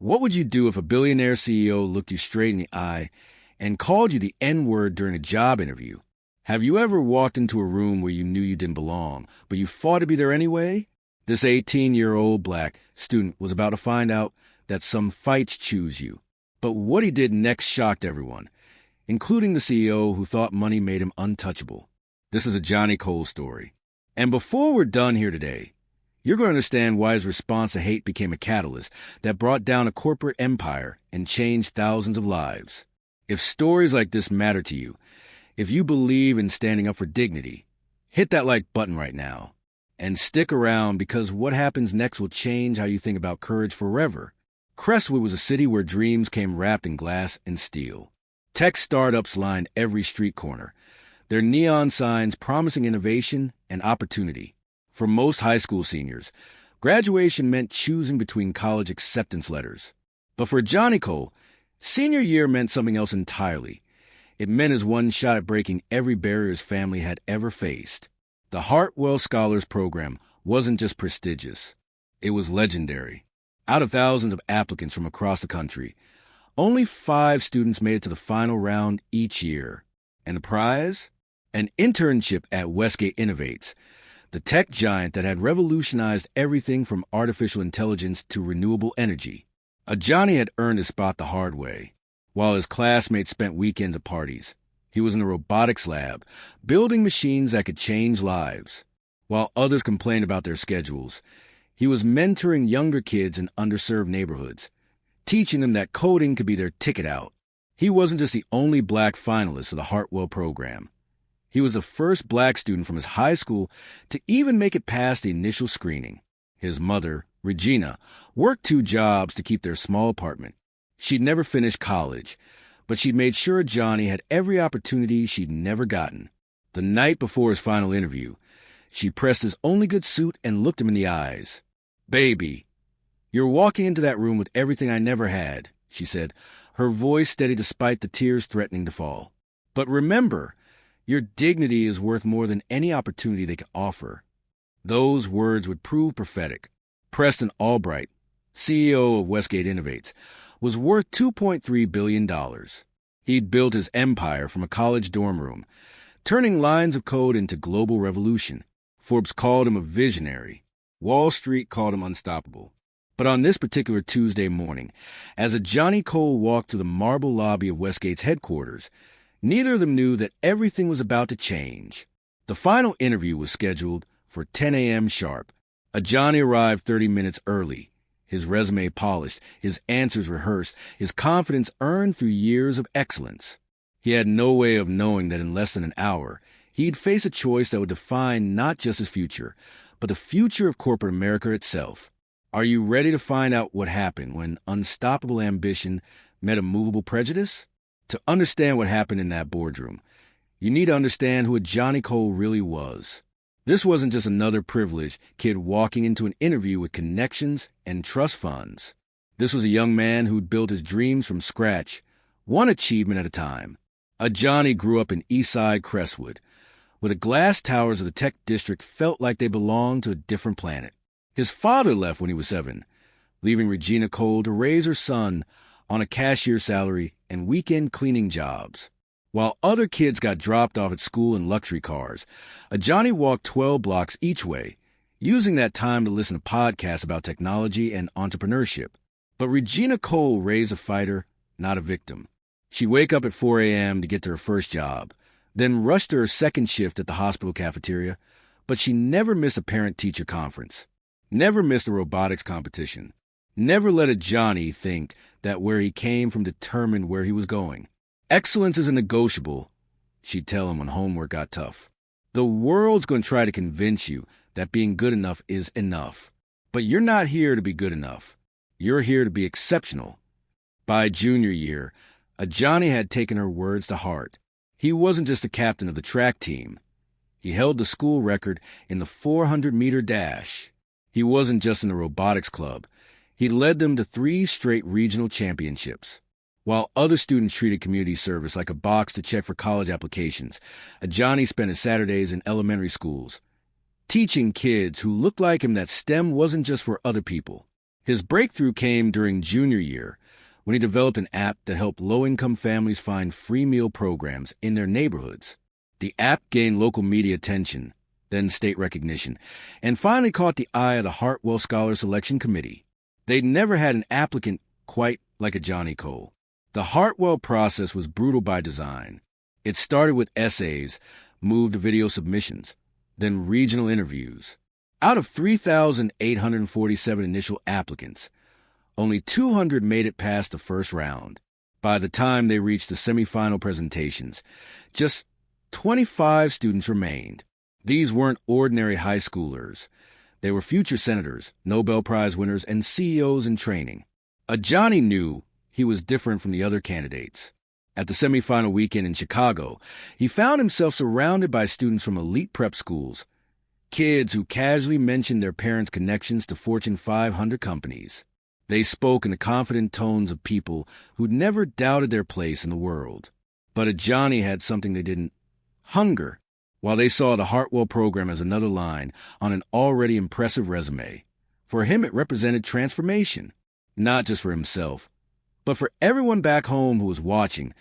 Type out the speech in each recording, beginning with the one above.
What would you do if a billionaire CEO looked you straight in the eye and called you the N-word during a job interview? Have you ever walked into a room where you knew you didn't belong, but you fought to be there anyway? This 18-year-old black student was about to find out that some fights choose you. But what he did next shocked everyone, including the CEO who thought money made him untouchable. This is a Johnny Cole story. And before we're done here today, you're going to understand why his response to hate became a catalyst that brought down a corporate empire and changed thousands of lives. If stories like this matter to you, if you believe in standing up for dignity, hit that like button right now. And stick around because what happens next will change how you think about courage forever. Crestwood was a city where dreams came wrapped in glass and steel. Tech startups lined every street corner, their neon signs promising innovation and opportunity. For most high school seniors, graduation meant choosing between college acceptance letters. But for Johnny Cole, senior year meant something else entirely. It meant his one shot at breaking every barrier his family had ever faced. The Hartwell Scholars Program wasn't just prestigious. It was legendary. Out of thousands of applicants from across the country, only 5 students made it to the final round each year. And the prize? An internship at Westgate Innovates, the tech giant that had revolutionized everything from artificial intelligence to renewable energy. Johnny had earned his spot the hard way. While his classmates spent weekends at parties, he was in the robotics lab, building machines that could change lives. While others complained about their schedules, he was mentoring younger kids in underserved neighborhoods, teaching them that coding could be their ticket out. He wasn't just the only black finalist of the Hartwell program. He was the first black student from his high school to even make it past the initial screening. His mother, Regina, worked 2 jobs to keep their small apartment. She'd never finished college, but she'd made sure Johnny had every opportunity she'd never gotten. The night before his final interview, she pressed his only good suit and looked him in the eyes. "Baby, you're walking into that room with everything I never had," she said, her voice steady despite the tears threatening to fall. "But remember, your dignity is worth more than any opportunity they can offer." Those words would prove prophetic. Preston Albright, CEO of Westgate Innovates, was worth $2.3 billion. He'd built his empire from a college dorm room, turning lines of code into global revolution. Forbes called him a visionary. Wall Street called him unstoppable. But on this particular Tuesday morning, as Johnny Cole walked through the marble lobby of Westgate's headquarters, neither of them knew that everything was about to change. The final interview was scheduled for 10 a.m. sharp. Johnny arrived 30 minutes early, his resume polished, his answers rehearsed, his confidence earned through years of excellence. He had no way of knowing that in less than an hour, he'd face a choice that would define not just his future, but the future of corporate America itself. Are you ready to find out what happened when unstoppable ambition met immovable prejudice? To understand what happened in that boardroom, you need to understand who Johnny Cole really was. This wasn't just another privileged kid walking into an interview with connections and trust funds. This was a young man who'd built his dreams from scratch, one achievement at a time. Johnny grew up in Eastside Crestwood, where the glass towers of the tech district felt like they belonged to a different planet. His father left when he was 7, leaving Regina Cole to raise her son on a cashier salary and weekend cleaning jobs. While other kids got dropped off at school in luxury cars, Johnny walked 12 blocks each way, using that time to listen to podcasts about technology and entrepreneurship. But Regina Cole raised a fighter, not a victim. She'd wake up at 4 a.m. to get to her first job, then rush to her second shift at the hospital cafeteria, but she never missed a parent-teacher conference, never missed a robotics competition, never let Johnny think that where he came from determined where he was going. "Excellence isn't negotiable," she'd tell him when homework got tough. "The world's going to try to convince you that being good enough is enough. But you're not here to be good enough. You're here to be exceptional." By junior year, Johnny had taken her words to heart. He wasn't just the captain of the track team. He held the school record in the 400-meter dash. He wasn't just in the robotics club. He led them to 3 straight regional championships. While other students treated community service like a box to check for college applications, Johnny spent his Saturdays in elementary schools, teaching kids who looked like him that STEM wasn't just for other people. His breakthrough came during junior year when he developed an app that helped low-income families find free meal programs in their neighborhoods. The app gained local media attention, then state recognition, and finally caught the eye of the Hartwell Scholar Selection Committee. They'd never had an applicant quite like a Johnny Cole. The Hartwell process was brutal by design. It started with essays, moved to video submissions, then regional interviews. Out of 3,847 initial applicants, only 200 made it past the first round. By the time they reached the semifinal presentations, just 25 students remained. These weren't ordinary high schoolers. They were future senators, Nobel Prize winners, and CEOs in training. Johnny knew he was different from the other candidates. At the semifinal weekend in Chicago, he found himself surrounded by students from elite prep schools, kids who casually mentioned their parents' connections to Fortune 500 companies. They spoke in the confident tones of people who'd never doubted their place in the world. But Johnny had something they didn't: hunger. While they saw the Hartwell program as another line on an already impressive resume, for him it represented transformation, not just for himself, but for everyone back home who was watching,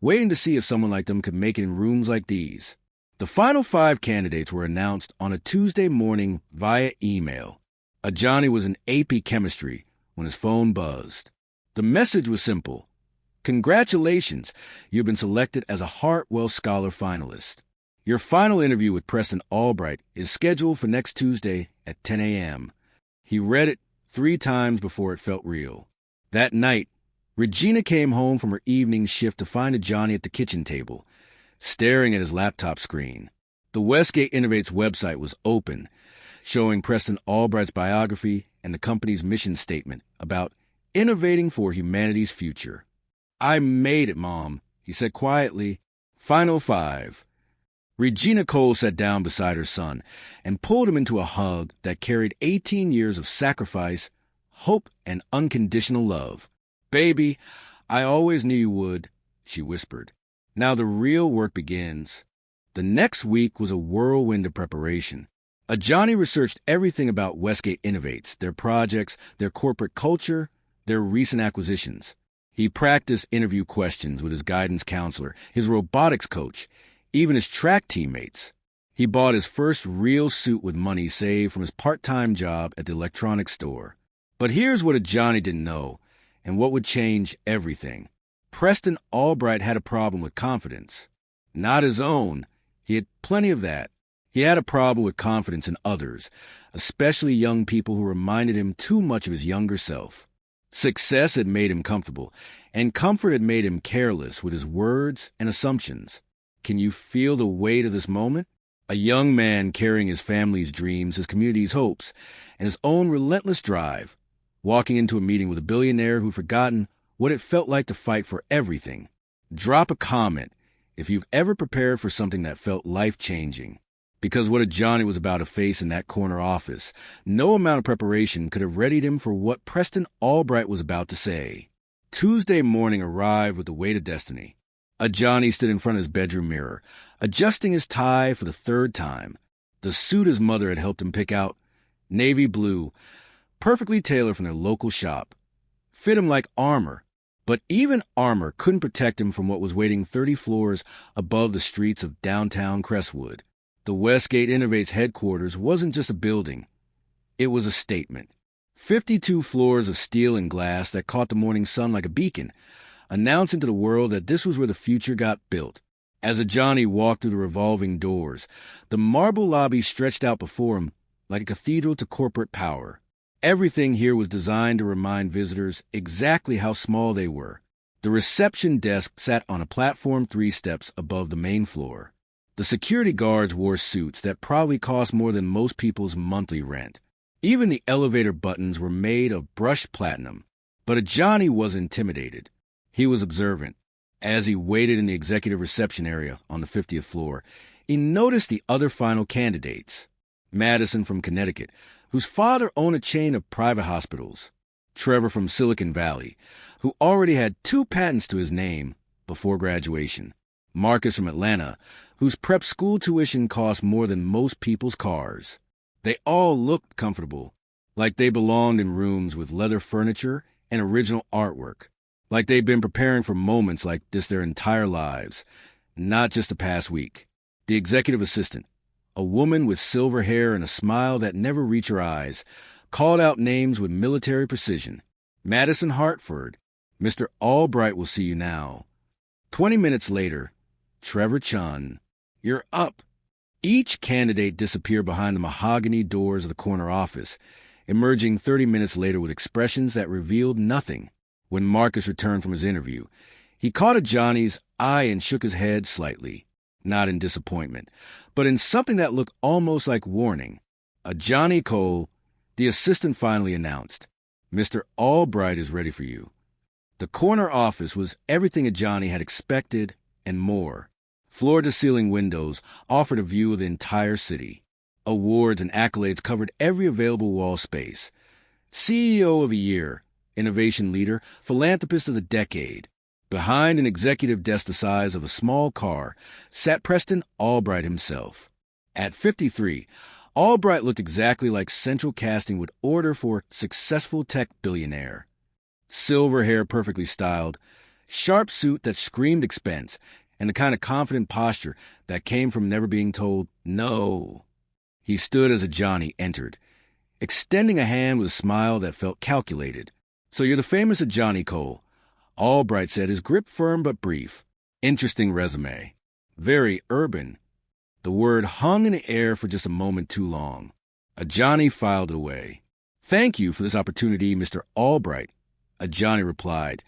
waiting to see if someone like them could make it in rooms like these. The final 5 candidates were announced on a Tuesday morning via email. Johnny was in AP chemistry when his phone buzzed. The message was simple: "Congratulations, you've been selected as a Hartwell Scholar finalist. Your final interview with Preston Albright is scheduled for next Tuesday at 10 a.m. He read it 3 times before it felt real. That night, Regina came home from her evening shift to find Johnny at the kitchen table, staring at his laptop screen. The Westgate Innovates website was open, showing Preston Albright's biography and the company's mission statement about innovating for humanity's future. "I made it, Mom," he said quietly. Final 5. Regina Cole sat down beside her son and pulled him into a hug that carried 18 years of sacrifice, hope, and unconditional love. "Baby, I always knew you would," she whispered. Now the real work begins. The next week was a whirlwind of preparation. Johnny researched everything about Westgate Innovates, their projects, their corporate culture, their recent acquisitions. He practiced interview questions with his guidance counselor, his robotics coach, even his track teammates. He bought his first real suit with money saved from his part-time job at the electronics store. But here's what Johnny didn't know, and what would change everything. Preston Albright had a problem with confidence. Not his own. He had plenty of that. He had a problem with confidence in others, especially young people who reminded him too much of his younger self. Success had made him comfortable, and comfort had made him careless with his words and assumptions. Can you feel the weight of this moment? A young man carrying his family's dreams, his community's hopes, and his own relentless drive, walking into a meeting with a billionaire who'd forgotten what it felt like to fight for everything. Drop a comment if you've ever prepared for something that felt life-changing. Because what Johnny was about to face in that corner office, no amount of preparation could have readied him for what Preston Albright was about to say. Tuesday morning arrived with the weight of destiny. Johnny stood in front of his bedroom mirror, adjusting his tie for the 3rd time. The suit his mother had helped him pick out, navy blue, perfectly tailored from their local shop, fit him like armor. But even armor couldn't protect him from what was waiting 30 floors above the streets of downtown Crestwood. The Westgate Innovates headquarters wasn't just a building. It was a statement. 52 floors of steel and glass that caught the morning sun like a beacon, announcing to the world that this was where the future got built. As Johnny walked through the revolving doors, the marble lobby stretched out before him like a cathedral to corporate power. Everything here was designed to remind visitors exactly how small they were. The reception desk sat on a platform 3 steps above the main floor. The security guards wore suits that probably cost more than most people's monthly rent. Even the elevator buttons were made of brushed platinum. But Johnny was intimidated. He was observant. As he waited in the executive reception area on the 50th floor, he noticed the other final candidates. Madison from Connecticut, whose father owned a chain of private hospitals. Trevor from Silicon Valley, who already had 2 patents to his name before graduation. Marcus from Atlanta, whose prep school tuition cost more than most people's cars. They all looked comfortable, like they belonged in rooms with leather furniture and original artwork, like they'd been preparing for moments like this their entire lives, not just the past week. The executive assistant, a woman with silver hair and a smile that never reached her eyes, called out names with military precision. Madison Hartford, Mr. Albright will see you now. 20 minutes later, Trevor Chun, you're up. Each candidate disappeared behind the mahogany doors of the corner office, emerging 30 minutes later with expressions that revealed nothing. When Marcus returned from his interview, he caught Ajani's eye and shook his head slightly, not in disappointment, but in something that looked almost like warning. Ajani Cole, the assistant finally announced, Mr. Albright is ready for you. The corner office was everything Ajani had expected and more. Floor-to-ceiling windows offered a view of the entire city. Awards and accolades covered every available wall space. CEO of the Year, Innovation Leader, Philanthropist of the Decade. Behind an executive desk the size of a small car sat Preston Albright himself. At 53, Albright looked exactly like central casting would order for successful tech billionaire. Silver hair perfectly styled, sharp suit that screamed expense, and the kind of confident posture that came from never being told no. He stood as Ajani entered, extending a hand with a smile that felt calculated. So you're the famous Ajani Cole, Albright said, his grip firm but brief. Interesting resume. Very urban. The word hung in the air for just a moment too long. Ajani filed it away. Thank you for this opportunity, Mr. Albright, Ajani replied,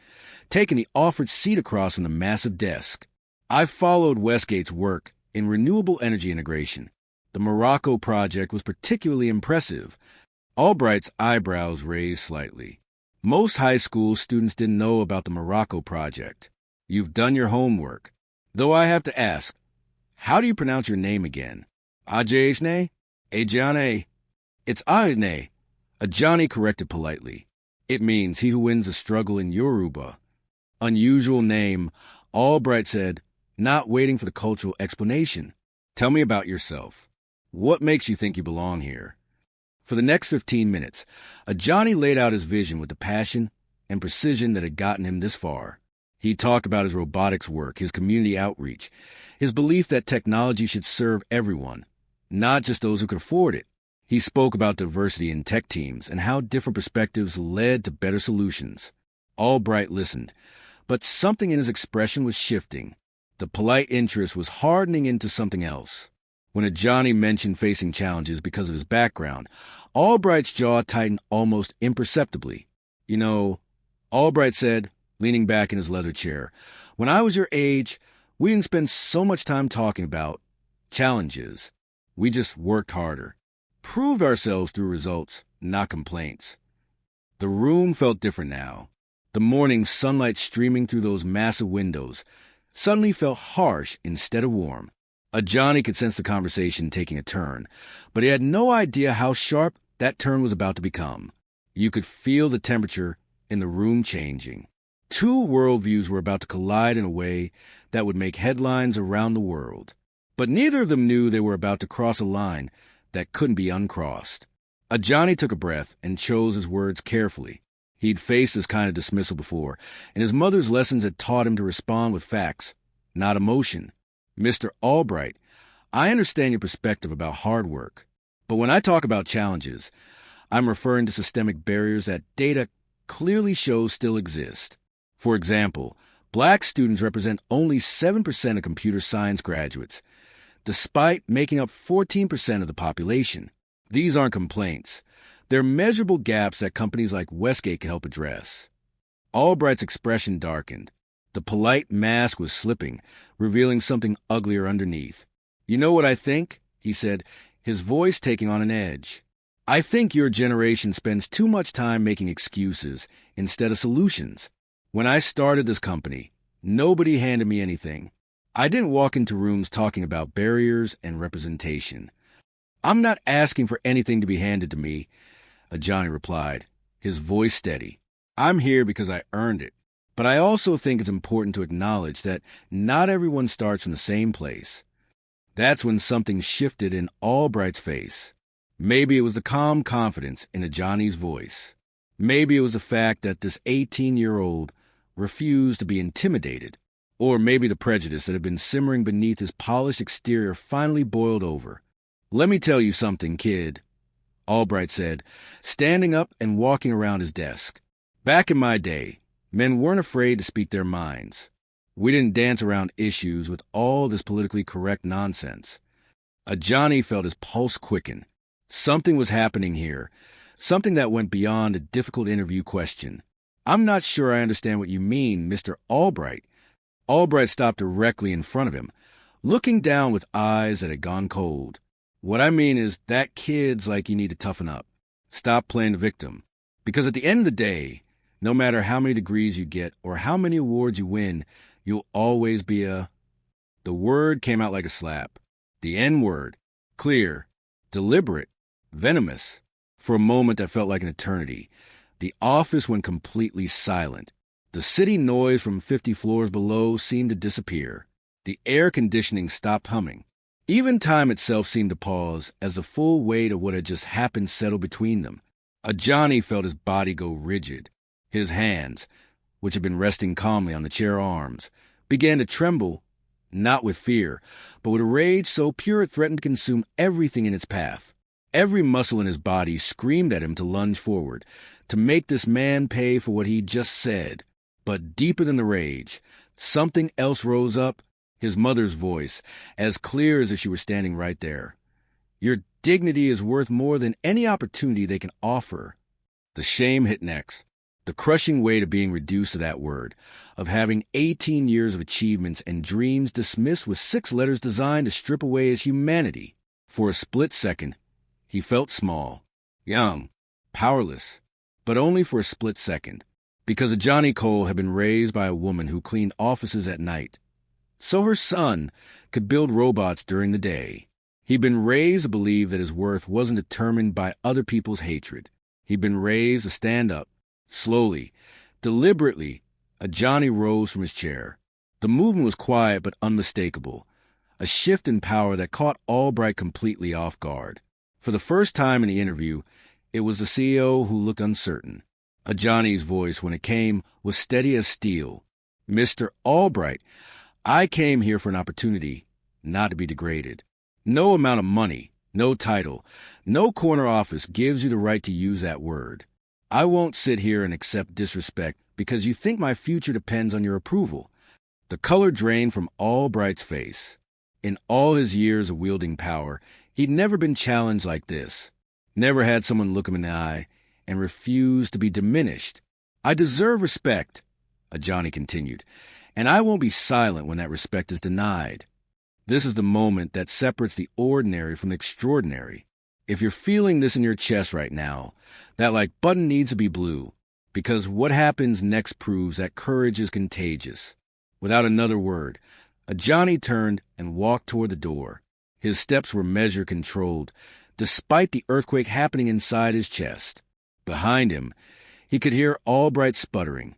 taking the offered seat across from the massive desk. I've followed Westgate's work in renewable energy integration. The Morocco project was particularly impressive. Albright's eyebrows raised slightly. Most high school students didn't know about the Morocco project. You've done your homework. Though I have to ask, how do you pronounce your name again? Ajane? Ajane? It's Ajane, Ajani corrected politely. It means he who wins a struggle in Yoruba. Unusual name, Albright said, not waiting for the cultural explanation. Tell me about yourself. What makes you think you belong here? For the next 15 minutes, Ajani laid out his vision with the passion and precision that had gotten him this far. He talked about his robotics work, his community outreach, his belief that technology should serve everyone, not just those who could afford it. He spoke about diversity in tech teams and how different perspectives led to better solutions. Albright listened, but something in his expression was shifting. The polite interest was hardening into something else. When Ajani mentioned facing challenges because of his background, Albright's jaw tightened almost imperceptibly. You know, Albright said, leaning back in his leather chair, when I was your age, we didn't spend so much time talking about challenges. We just worked harder, proved ourselves through results, not complaints. The room felt different now. The morning sunlight streaming through those massive windows suddenly felt harsh instead of warm. Ajani could sense the conversation taking a turn, but he had no idea how sharp that turn was about to become. You could feel the temperature in the room changing. Two worldviews were about to collide in a way that would make headlines around the world. But neither of them knew they were about to cross a line that couldn't be uncrossed. Ajani took a breath and chose his words carefully. He'd faced this kind of dismissal before, and his mother's lessons had taught him to respond with facts, not emotion. Mr. Albright, I understand your perspective about hard work, but when I talk about challenges, I'm referring to systemic barriers that data clearly shows still exist. For example, black students represent only 7% of computer science graduates, despite making up 14% of the population. These aren't complaints. They're measurable gaps that companies like Westgate can help address. Albright's expression darkened. The polite mask was slipping, revealing something uglier underneath. You know what I think? He said, his voice taking on an edge. I think your generation spends too much time making excuses instead of solutions. When I started this company, nobody handed me anything. I didn't walk into rooms talking about barriers and representation. I'm not asking for anything to be handed to me, Ajani replied, his voice steady. I'm here because I earned it. But I also think it's important to acknowledge that not everyone starts from the same place. That's when something shifted in Albright's face. Maybe it was the calm confidence in Johnny's voice. Maybe it was the fact that this 18-year-old refused to be intimidated. Or maybe the prejudice that had been simmering beneath his polished exterior finally boiled over. "Let me tell you something, kid," Albright said, standing up and walking around his desk. "Back in my day, men weren't afraid to speak their minds. We didn't dance around issues with all this politically correct nonsense." Johnny felt his pulse quicken. Something was happening here, something that went beyond a difficult interview question. "I'm not sure I understand what you mean, Mr. Albright." Albright stopped directly in front of him, looking down with eyes that had gone cold. "What I mean is that kid's like you need to toughen up. Stop playing the victim. Because at the end of the day, no matter how many degrees you get or how many awards you win, you'll always be a..." The word came out like a slap. The N-word. Clear, deliberate, venomous. For a moment that felt like an eternity. The office went completely silent. The city noise from 50 floors below seemed to disappear. The air conditioning stopped humming. Even time itself seemed to pause as the full weight of what had just happened settled between them. Johnny felt his body go rigid. His hands, which had been resting calmly on the chair arms, began to tremble, not with fear, but with a rage so pure it threatened to consume everything in its path. Every muscle in his body screamed at him to lunge forward, to make this man pay for what he'd just said. But deeper than the rage, something else rose up, his mother's voice, as clear as if she were standing right there. "Your dignity is worth more than any opportunity they can offer." The shame hit next. The crushing weight of being reduced to that word, of having 18 years of achievements and dreams dismissed with 6 letters designed to strip away his humanity. For a split second, he felt small, young, powerless, but only for a split second. Because Johnny Cole had been raised by a woman who cleaned offices at night, so her son could build robots during the day. He'd been raised to believe that his worth wasn't determined by other people's hatred. He'd been raised to stand up. Slowly, deliberately, Johnny rose from his chair. The movement was quiet but unmistakable, a shift in power that caught Albright completely off guard. For the first time in the interview, it was the CEO who looked uncertain. Johnny's voice, when it came, was steady as steel. "Mr. Albright, I came here for an opportunity, not to be degraded. No amount of money, no title, no corner office gives you the right to use that word. I won't sit here and accept disrespect because you think my future depends on your approval." The color drained from Albright's face. In all his years of wielding power, he'd never been challenged like this. Never had someone look him in the eye and refuse to be diminished. "I deserve respect," Johnny continued, "and I won't be silent when that respect is denied. This is the moment that separates the ordinary from the extraordinary. If you're feeling this in your chest right now, that like button needs to be blue, because what happens next proves that courage is contagious." Without another word, Johnny turned and walked toward the door. His steps were measured, controlled, despite the earthquake happening inside his chest. Behind him, he could hear Albright sputtering,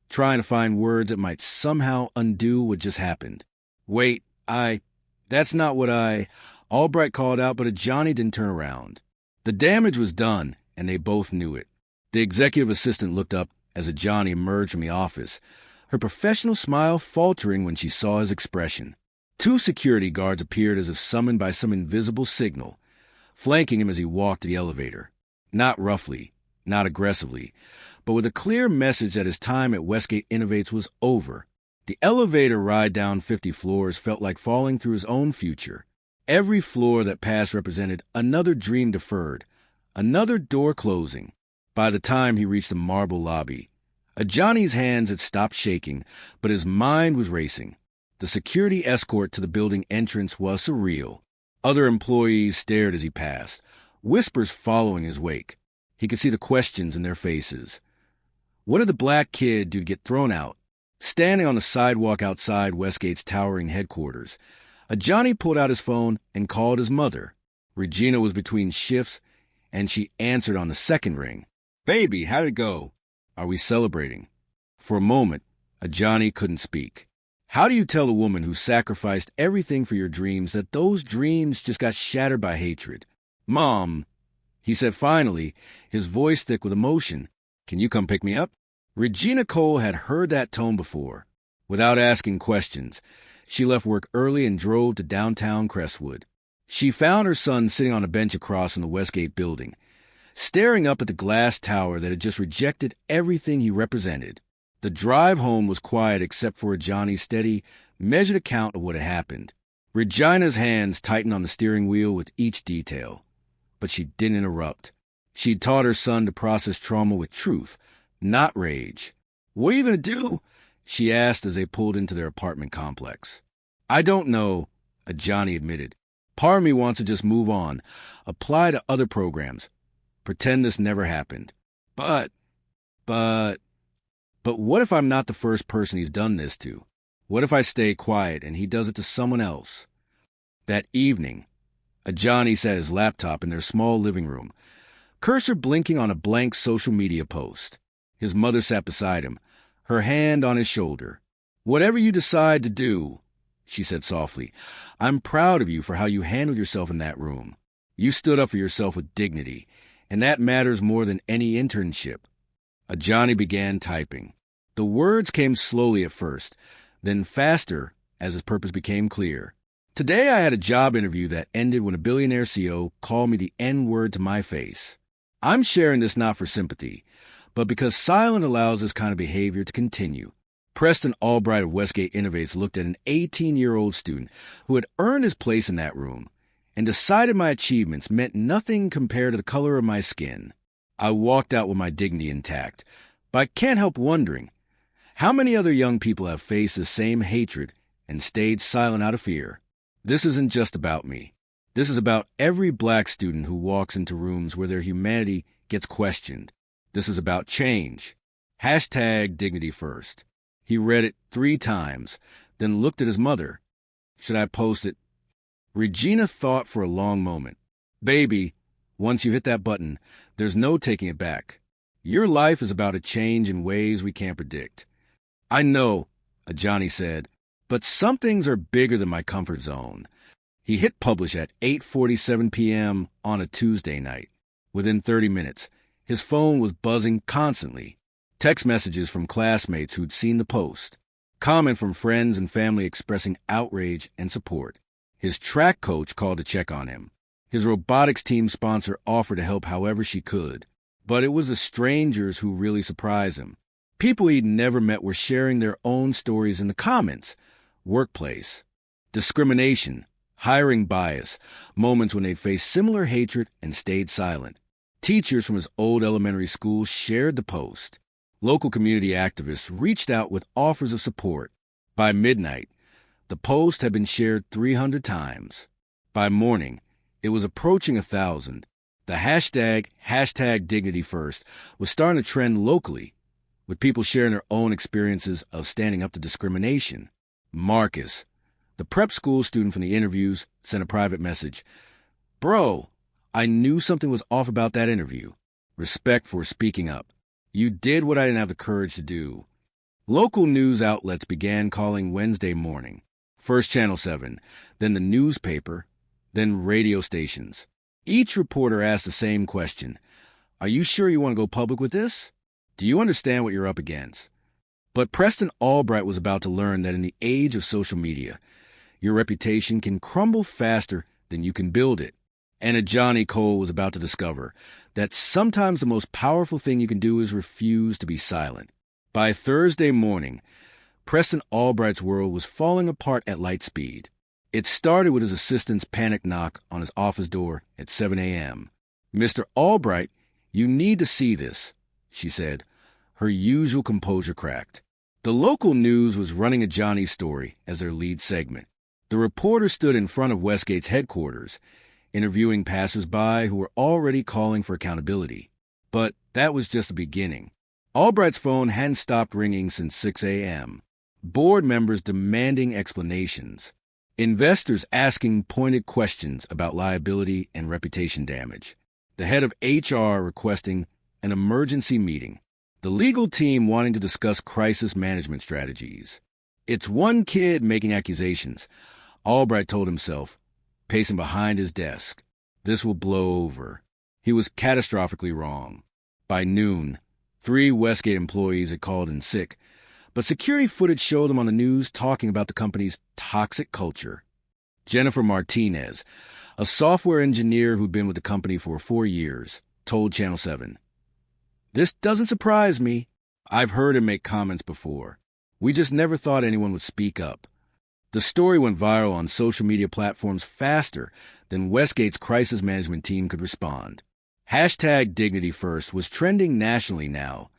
trying to find words that might somehow undo what just happened. "Wait, that's not what Albright called out, but Johnny didn't turn around. The damage was done, and they both knew it. The executive assistant looked up as Johnny emerged from the office, her professional smile faltering when she saw his expression. 2 security guards appeared as if summoned by some invisible signal, flanking him as he walked to the elevator. Not roughly, not aggressively, but with a clear message that his time at Westgate Innovates was over. The elevator ride down 50 floors felt like falling through his own future. Every floor that passed represented another dream deferred, another door closing. By the time he reached the marble lobby, Johnny's hands had stopped shaking, but his mind was racing. The security escort to the building entrance was surreal. Other employees stared as he passed, whispers following his wake. He could see the questions in their faces. What did the black kid do to get thrown out? Standing on the sidewalk outside Westgate's towering headquarters, Johnny pulled out his phone and called his mother. Regina was between shifts, and she answered on the second ring. "Baby, how'd it go? Are we celebrating?" For a moment, Johnny couldn't speak. How do you tell a woman who sacrificed everything for your dreams that those dreams just got shattered by hatred? "Mom," He said finally, his voice thick with emotion, "Can you come pick me up?" Regina Cole had heard that tone before. Without asking questions, she left work early and drove to downtown Crestwood. She found her son sitting on a bench across from the Westgate building, staring up at the glass tower that had just rejected everything he represented. The drive home was quiet except for Johnny's steady, measured account of what had happened. Regina's hands tightened on the steering wheel with each detail. But she didn't interrupt. She'd taught her son to process trauma with truth, not rage. "What are you going to do?" she asked as they pulled into their apartment complex. "I don't know," Johnny admitted. "Part of me wants to just move on, apply to other programs, pretend this never happened. But what if I'm not the first person he's done this to? What if I stay quiet and he does it to someone else?" That evening, Johnny sat at his laptop in their small living room, cursor blinking on a blank social media post. His mother sat beside him, her hand on his shoulder. "Whatever you decide to do," she said softly, "I'm proud of you for how you handled yourself in that room. You stood up for yourself with dignity, and that matters more than any internship." Johnny began typing. The words came slowly at first, then faster as his purpose became clear. "Today I had a job interview that ended when a billionaire CEO called me the N-word to my face. I'm sharing this not for sympathy, but because silence allows this kind of behavior to continue." Preston Albright of Westgate Innovates looked at an 18-year-old student who had earned his place in that room and decided my achievements meant nothing compared to the color of my skin. I walked out with my dignity intact, but I can't help wondering, how many other young people have faced the same hatred and stayed silent out of fear? This isn't just about me. This is about every black student who walks into rooms where their humanity gets questioned. This is about change. #Dignity First. He read it 3 times, then looked at his mother. "Should I post it?" Regina thought for a long moment. "Baby, once you hit that button, there's no taking it back. Your life is about to change in ways we can't predict." "I know," Johnny said, "but some things are bigger than my comfort zone." He hit publish at 8:47 p.m. on a Tuesday night. Within 30 minutes, his phone was buzzing constantly. Text messages from classmates who'd seen the post. Comment from friends and family expressing outrage and support. His track coach called to check on him. His robotics team sponsor offered to help however she could. But it was the strangers who really surprised him. People he'd never met were sharing their own stories in the comments. Workplace, discrimination, hiring bias, moments when they'd faced similar hatred and stayed silent. Teachers from his old elementary school shared the post. Local community activists reached out with offers of support. By midnight, the post had been shared 300 times. By morning, it was approaching 1,000. The hashtag Dignity First was starting to trend locally, with people sharing their own experiences of standing up to discrimination. Marcus, the prep school student from the interviews, sent a private message. "Bro, I knew something was off about that interview. Respect for speaking up. You did what I didn't have the courage to do." Local news outlets began calling Wednesday morning. First Channel 7, then the newspaper, then radio stations. Each reporter asked the same question. "Are you sure you want to go public with this? Do you understand what you're up against?" But Preston Albright was about to learn that in the age of social media, your reputation can crumble faster than you can build it. And Johnny Cole was about to discover that sometimes the most powerful thing you can do is refuse to be silent. By Thursday morning, Preston Albright's world was falling apart at light speed. It started with his assistant's panic knock on his office door at 7 a.m. "Mr. Albright, you need to see this," she said. Her usual composure cracked. The local news was running a Johnny story as their lead segment. The reporter stood in front of Westgate's headquarters, interviewing passers-by who were already calling for accountability. But that was just the beginning. Albright's phone hadn't stopped ringing since 6 a.m. Board members demanding explanations. Investors asking pointed questions about liability and reputation damage. The head of HR requesting an emergency meeting. The legal team wanting to discuss crisis management strategies. It's one kid making accusations, Albright told himself, pacing behind his desk. This will blow over. He was catastrophically wrong. By noon, 3 Westgate employees had called in sick, but security footage showed them on the news talking about the company's toxic culture. Jennifer Martinez, a software engineer who'd been with the company for 4 years, told Channel 7, "This doesn't surprise me. I've heard him make comments before. We just never thought anyone would speak up." The story went viral on social media platforms faster than Westgate's crisis management team could respond. #DignityFirst was trending nationally now,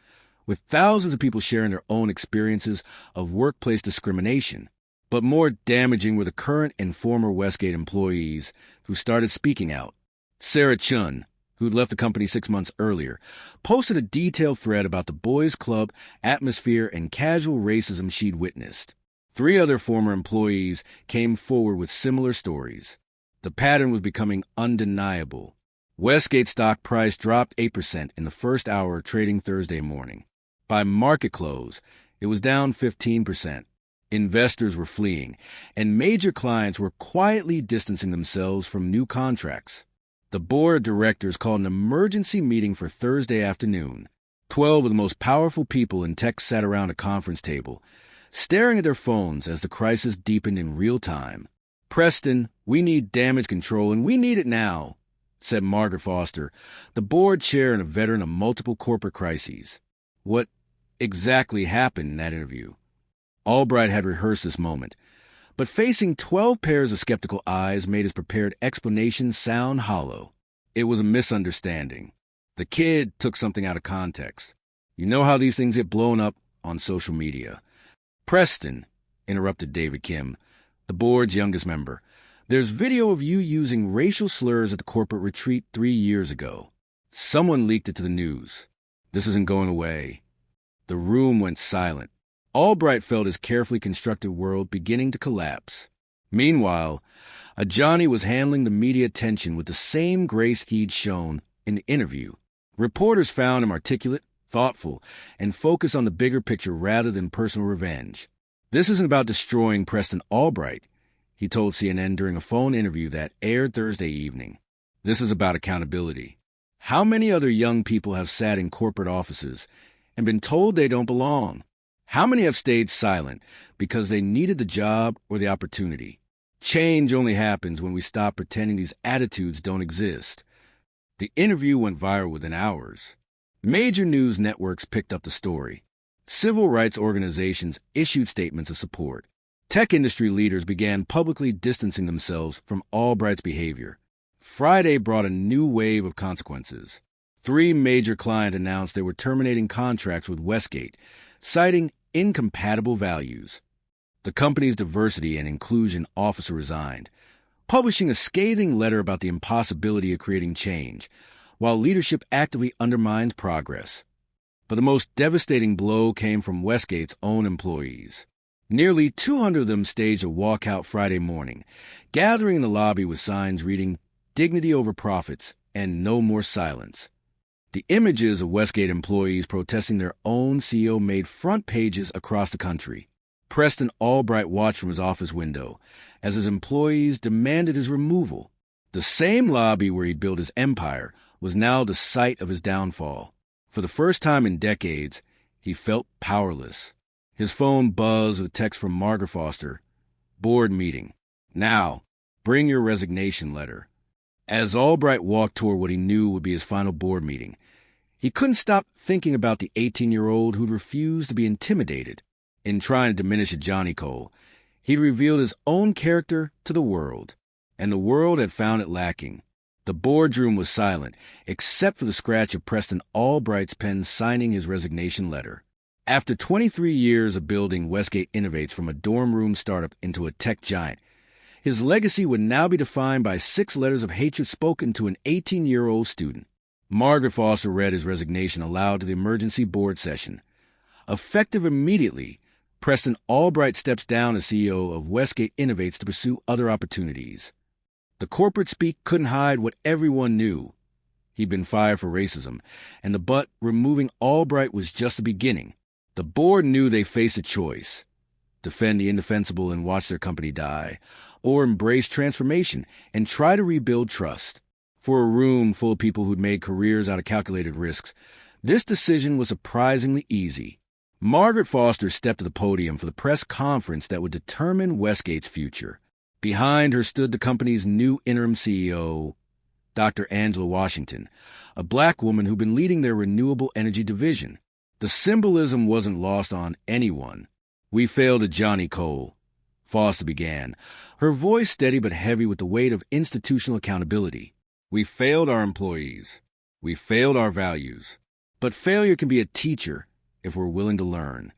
with thousands of people sharing their own experiences of workplace discrimination. But more damaging were the current and former Westgate employees who started speaking out. Sarah Chun, who'd left the company 6 months earlier, posted a detailed thread about the boys' club atmosphere and casual racism she'd witnessed. 3 other former employees came forward with similar stories. The pattern was becoming undeniable. Westgate stock price dropped 8% in the first hour of trading Thursday morning. By market close, it was down 15%. Investors were fleeing, and major clients were quietly distancing themselves from new contracts. The board of directors called an emergency meeting for Thursday afternoon. 12 of the most powerful people in tech sat around a conference table, staring at their phones as the crisis deepened in real time. "Preston, we need damage control, and we need it now," said Margaret Foster, the board chair and a veteran of multiple corporate crises. What exactly happened in that interview? Albright had rehearsed this moment, but facing 12 pairs of skeptical eyes made his prepared explanation sound hollow. It was a misunderstanding. The kid took something out of context. You know how these things get blown up on social media. "Preston," interrupted David Kim, the board's youngest member, "there's video of you using racial slurs at the corporate retreat 3 years ago. Someone leaked it to the news. This isn't going away." The room went silent. Albright felt his carefully constructed world beginning to collapse. Meanwhile, Ajani was handling the media attention with the same grace he'd shown in the interview. Reporters found him articulate, thoughtful, and focused on the bigger picture rather than personal revenge. "This isn't about destroying Preston Albright," he told CNN during a phone interview that aired Thursday evening. "This is about accountability. How many other young people have sat in corporate offices and been told they don't belong? How many have stayed silent because they needed the job or the opportunity? Change only happens when we stop pretending these attitudes don't exist." The interview went viral within hours. Major news networks picked up the story. Civil rights organizations issued statements of support. Tech industry leaders began publicly distancing themselves from Albright's behavior. Friday brought a new wave of consequences. 3 major clients announced they were terminating contracts with Westgate, citing incompatible values. The company's diversity and inclusion officer resigned, publishing a scathing letter about the impossibility of creating change, while leadership actively undermines progress. But the most devastating blow came from Westgate's own employees. Nearly 200 of them staged a walkout Friday morning, gathering in the lobby with signs reading "Dignity over profits" and "No more silence." The images of Westgate employees protesting their own CEO made front pages across the country. Preston Albright watched from his office window as his employees demanded his removal. The same lobby where he'd built his empire was now the site of his downfall. For the first time in decades, he felt powerless. His phone buzzed with a text from Margaret Foster. "Board meeting. Now, bring your resignation letter." As Albright walked toward what he knew would be his final board meeting, he couldn't stop thinking about the 18-year-old who'd refused to be intimidated. In trying to diminish Johnny Cole, he'd revealed his own character to the world, and the world had found it lacking. The boardroom was silent, except for the scratch of Preston Albright's pen signing his resignation letter. After 23 years of building Westgate Innovates from a dorm room startup into a tech giant, his legacy would now be defined by 6 letters of hatred spoken to an 18-year-old student. Margaret Foster read his resignation aloud to the emergency board session. Effective immediately, Preston Albright steps down as CEO of Westgate Innovates to pursue other opportunities. The corporate speak couldn't hide what everyone knew. He'd been fired for racism, and removing Albright was just the beginning. The board knew they faced a choice: defend the indefensible and watch their company die, or embrace transformation and try to rebuild trust. For a room full of people who'd made careers out of calculated risks, this decision was surprisingly easy. Margaret Foster stepped to the podium for the press conference that would determine Westgate's future. Behind her stood the company's new interim CEO, Dr. Angela Washington, a black woman who'd been leading their renewable energy division. The symbolism wasn't lost on anyone. "We failed at Johnny Cole," Foster began, her voice steady but heavy with the weight of institutional accountability. "We failed our employees. We failed our values. But failure can be a teacher if we're willing to learn."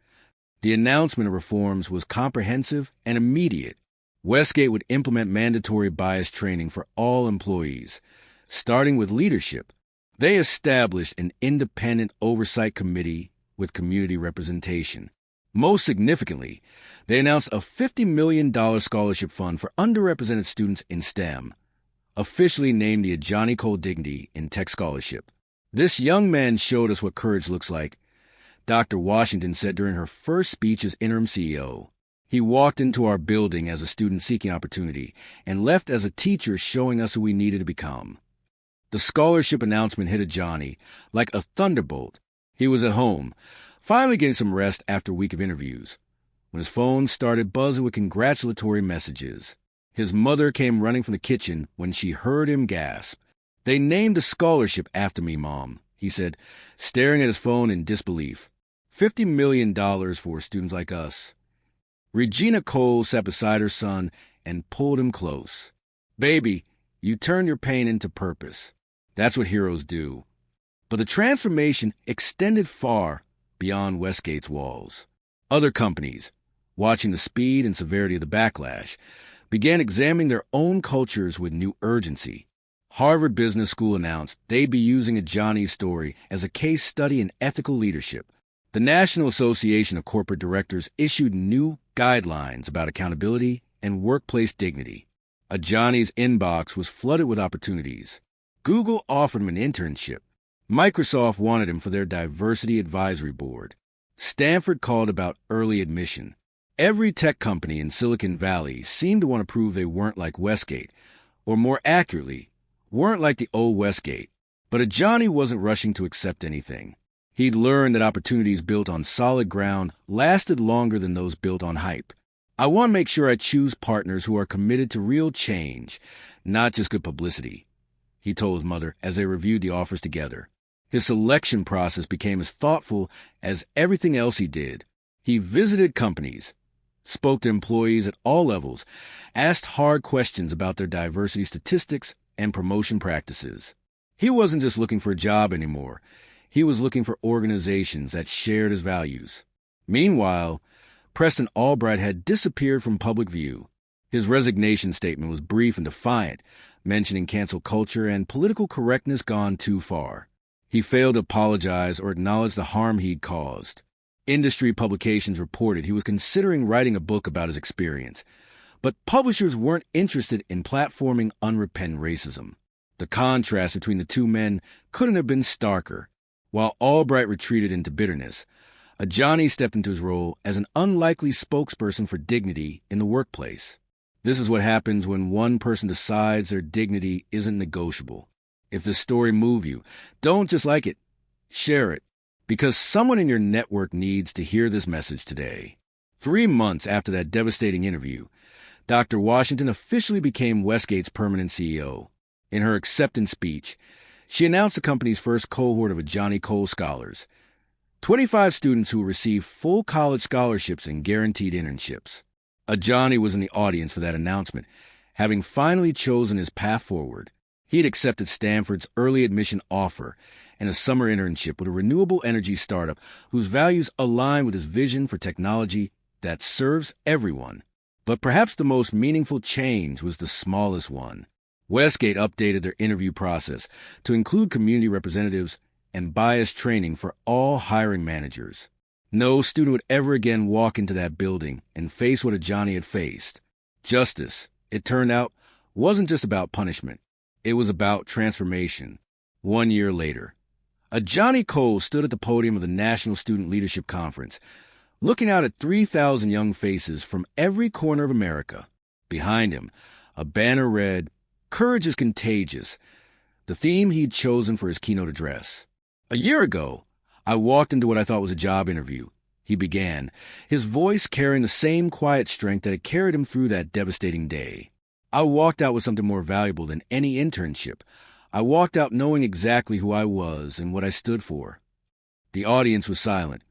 The announcement of reforms was comprehensive and immediate. Westgate would implement mandatory bias training for all employees, starting with leadership. They established an independent oversight committee with community representation. Most significantly, they announced a $50 million scholarship fund for underrepresented students in STEM, officially named the Johnny Cole Dignity in Tech Scholarship. "This young man showed us what courage looks like," Dr. Washington said during her first speech as interim CEO. "He walked into our building as a student seeking opportunity and left as a teacher showing us who we needed to become." The scholarship announcement hit Johnny like a thunderbolt. He was at home, finally getting some rest after a week of interviews, when his phone started buzzing with congratulatory messages. His mother came running from the kitchen when she heard him gasp. "They named the scholarship after me, Mom," he said, staring at his phone in disbelief. $50 million for students like us." Regina Cole sat beside her son and pulled him close. "Baby, you turn your pain into purpose. That's what heroes do." But the transformation extended far beyond Westgate's walls. Other companies, watching the speed and severity of the backlash, began examining their own cultures with new urgency. Harvard Business School announced they'd be using a Johnny's story as a case study in ethical leadership. The National Association of Corporate Directors issued new guidelines about accountability and workplace dignity. A Johnny's inbox was flooded with opportunities. Google offered him an internship. Microsoft wanted him for their diversity advisory board. Stanford called about early admission. Every tech company in Silicon Valley seemed to want to prove they weren't like Westgate, or more accurately, weren't like the old Westgate. But Johnny wasn't rushing to accept anything. He'd learned that opportunities built on solid ground lasted longer than those built on hype. "I want to make sure I choose partners who are committed to real change, not just good publicity," he told his mother as they reviewed the offers together. His selection process became as thoughtful as everything else he did. He visited companies, spoke to employees at all levels, asked hard questions about their diversity statistics and promotion practices. He wasn't just looking for a job anymore. He was looking for organizations that shared his values. Meanwhile, Preston Albright had disappeared from public view. His resignation statement was brief and defiant, mentioning cancel culture and political correctness gone too far. He failed to apologize or acknowledge the harm he'd caused. Industry publications reported he was considering writing a book about his experience, but publishers weren't interested in platforming unrepentant racism. The contrast between the two men couldn't have been starker. While Albright retreated into bitterness, Johnny stepped into his role as an unlikely spokesperson for dignity in the workplace. This is what happens when one person decides their dignity isn't negotiable. If this story moves you, don't just like it, share it, because someone in your network needs to hear this message today. 3 months after that devastating interview, Dr. Washington officially became Westgate's permanent CEO. In her acceptance speech, she announced the company's first cohort of Johnny Cole scholars, 25 students who received full college scholarships and guaranteed internships. Johnny was in the audience for that announcement, having finally chosen his path forward. He'd accepted Stanford's early admission offer and a summer internship with a renewable energy startup whose values align with his vision for technology that serves everyone. But perhaps the most meaningful change was the smallest one. Westgate updated their interview process to include community representatives and bias training for all hiring managers. No student would ever again walk into that building and face what Johnny had faced. Justice, it turned out, wasn't just about punishment. It was about transformation. 1 year later, Johnny Cole stood at the podium of the National Student Leadership Conference, looking out at 3,000 young faces from every corner of America. Behind him, a banner read, "Courage is contagious," the theme he'd chosen for his keynote address. "A year ago, I walked into what I thought was a job interview," he began, his voice carrying the same quiet strength that had carried him through that devastating day. "I walked out with something more valuable than any internship. I walked out knowing exactly who I was and what I stood for." The audience was silent,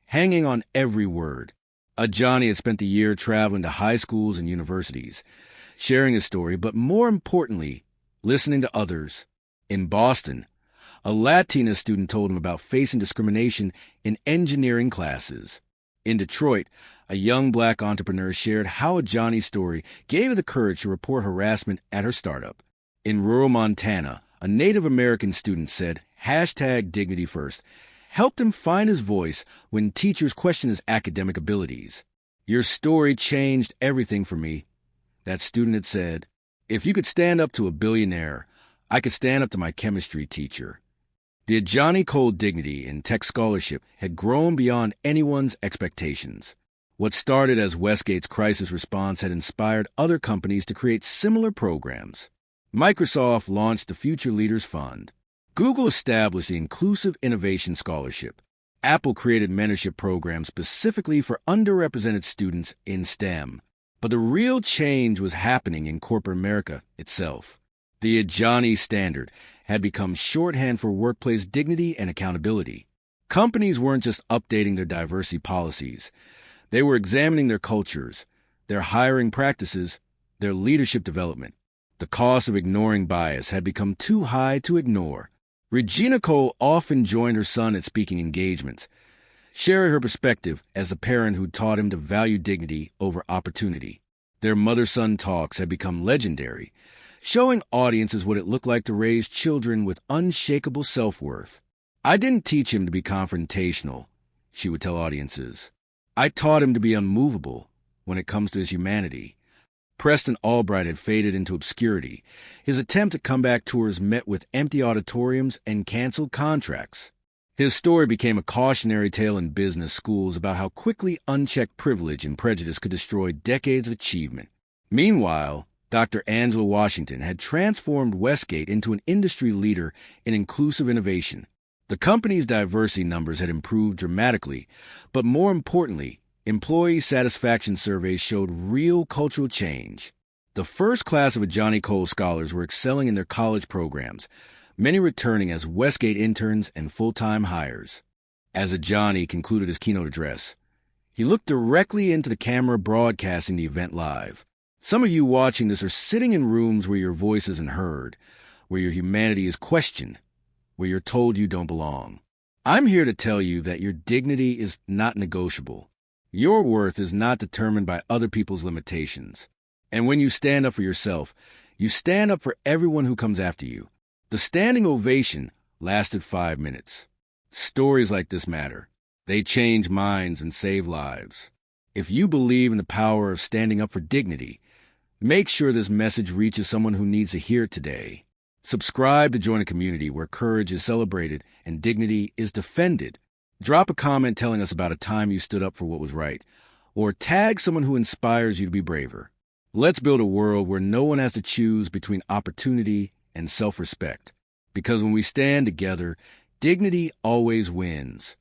hanging on every word. Johnny had spent the year traveling to high schools and universities, sharing his story, but more importantly, listening to others. In Boston, a Latina student told him about facing discrimination in engineering classes. In Detroit, a young black entrepreneur shared how Johnny's story gave her the courage to report harassment at her startup. In rural Montana, a Native American student said #Dignity First helped him find his voice when teachers questioned his academic abilities. "Your story changed everything for me," that student had said. "If you could stand up to a billionaire, I could stand up to my chemistry teacher." The Johnny Cole dignity and tech scholarship had grown beyond anyone's expectations. What started as Westgate's crisis response had inspired other companies to create similar programs. Microsoft launched the Future Leaders Fund. Google established the Inclusive Innovation Scholarship. Apple created mentorship programs specifically for underrepresented students in STEM. But the real change was happening in corporate America itself. The Johnny Standard had become shorthand for workplace dignity and accountability. Companies weren't just updating their diversity policies. They were examining their cultures, their hiring practices, their leadership development. The cost of ignoring bias had become too high to ignore. Regina Cole often joined her son at speaking engagements, sharing her perspective as a parent who taught him to value dignity over opportunity. Their mother-son talks had become legendary, showing audiences what it looked like to raise children with unshakable self-worth. "I didn't teach him to be confrontational," she would tell audiences. "I taught him to be unmovable when it comes to his humanity." Preston Albright had faded into obscurity. His attempt at comeback tours met with empty auditoriums and canceled contracts. His story became a cautionary tale in business schools about how quickly unchecked privilege and prejudice could destroy decades of achievement. Meanwhile, Dr. Angela Washington had transformed Westgate into an industry leader in inclusive innovation. The company's diversity numbers had improved dramatically, but more importantly, employee satisfaction surveys showed real cultural change. The first class of Johnny Cole scholars were excelling in their college programs, many returning as Westgate interns and full-time hires. As Johnny concluded his keynote address, he looked directly into the camera broadcasting the event live. Some of you watching this are sitting in rooms where your voice isn't heard, where your humanity is questioned, where you're told you don't belong. I'm here to tell you that your dignity is not negotiable. Your worth is not determined by other people's limitations. And when you stand up for yourself, you stand up for everyone who comes after you. The standing ovation lasted 5 minutes. Stories like this matter. They change minds and save lives. If you believe in the power of standing up for dignity, make sure this message reaches someone who needs to hear it today. Subscribe to join a community where courage is celebrated and dignity is defended. Drop a comment telling us about a time you stood up for what was right, or tag someone who inspires you to be braver. Let's build a world where no one has to choose between opportunity and self-respect. Because when we stand together, dignity always wins.